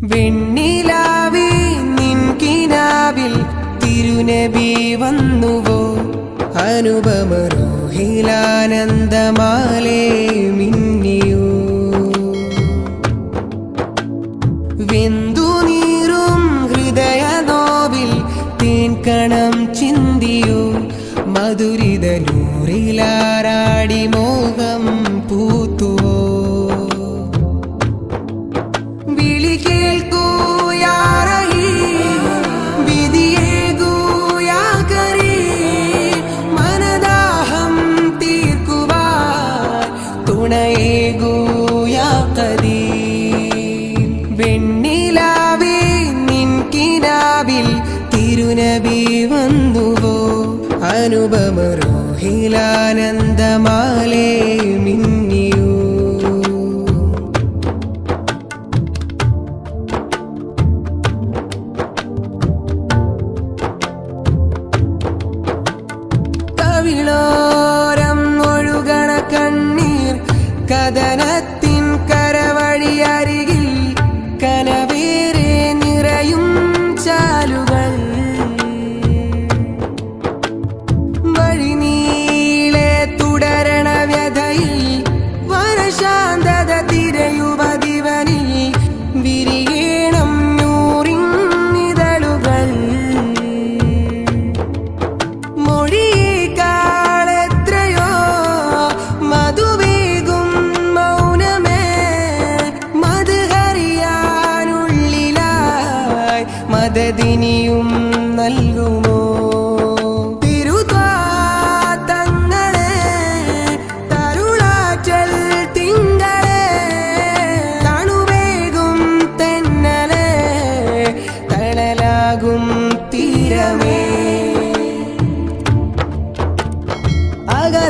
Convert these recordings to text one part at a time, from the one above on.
വെണ്ണിലാവേ നിൻകിനാവിൽ തിരുനബി വന്നുവോ അനുപമരോഹിലാനന്ദമാലേ മിന്നിയോ വെന്തുനീറും ഹൃദയനോവിൽ തേൻകണം ചിന്തിയോ മധുരിത നൂറിലാറാടി മോഹം പൂത്തുവോ വിളി കേൾക്കൂ യാ റഹീം വിധിയേകൂ യാ കരീം മനദാഹം തീർക്കുവാൻ തുണയേകൂ യാ ഖദീം വെണ്ണിലാവേ നിൻകിനാവിൽ തിരുനബി വന്നുവോ അനുപമരോഹിലാനന്ദമാലേ മിന്നിയോ കവിളോരം ഒഴുകണ കണ്ണീർ കഥനത്തിൻ കരവഴിയരികിൽ കനവേറെ നിറയും ചാലുകൾ വഴിനീളെ തുടരണ വ്യഥയിൽ വനശാന്തത തിരയുവതിവനിൽ വിരിയണം നൂറിന്നിതളുകൾ മൊഴിയേക്കാളെത്രയോ മധുവേകും മൗനമേ മധുഹറിയാനുള്ളിലായി മദദിനിയും നൽകുമോ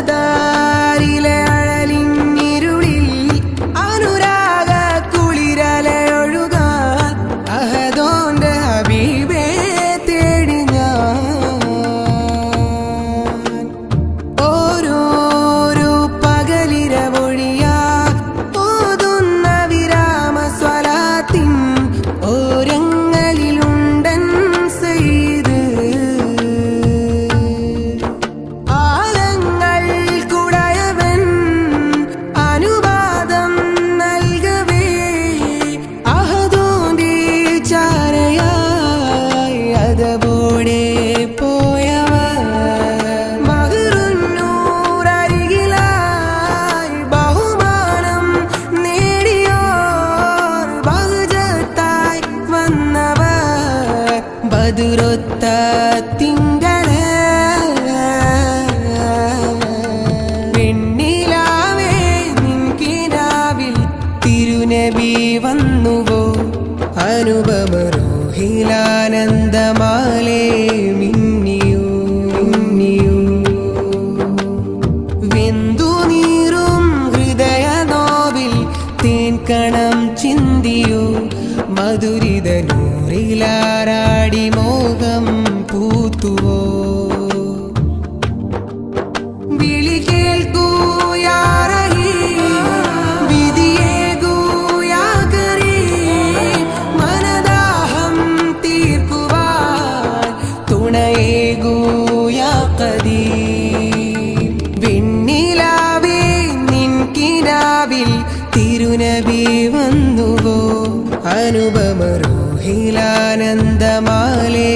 അകതാരിലെ അഴലിന്നിരുളിൽ അനുരാഗ കുളിരലയൊഴുകാൻ അഹദോന്റെ ഹബീബേ തേടി ഞാൻ ഓരോരോ പകലിരവൊഴിയാ ഓതുന്ന വിരാമ സ്വലാത്തിൻ ഓരങ്ങളിലുണ്ടൻ സയ്യിദ് ബദുരൊത്ത തിങ്കളേ വെണ്ണിലാവേ നിൻകിനാവിൽ തിരുനബി വന്നുവോ അനുപമരോഹിലാനന്ദമാലേ മിന്നിയോ മിന്നിയോ വെന്തുനീറും ഹൃദയനോവിൽ തേൻകണം ചിന്തിയോ മധുരിത നൂറിലാറാടി മോഹം പൂത്തുവോ വിളി കേൾക്കൂ യാ റഹീം വിധിയേകൂ യാ കരീം മനദാഹം തീർക്കുവാൻ തുണയേകൂ യാ ഖദീം വെണ്ണിലാവേ നിൻകിനാവിൽ തിരുനബി വന്നുവോ അനുപമരോഹിലാനന്ദമാലേ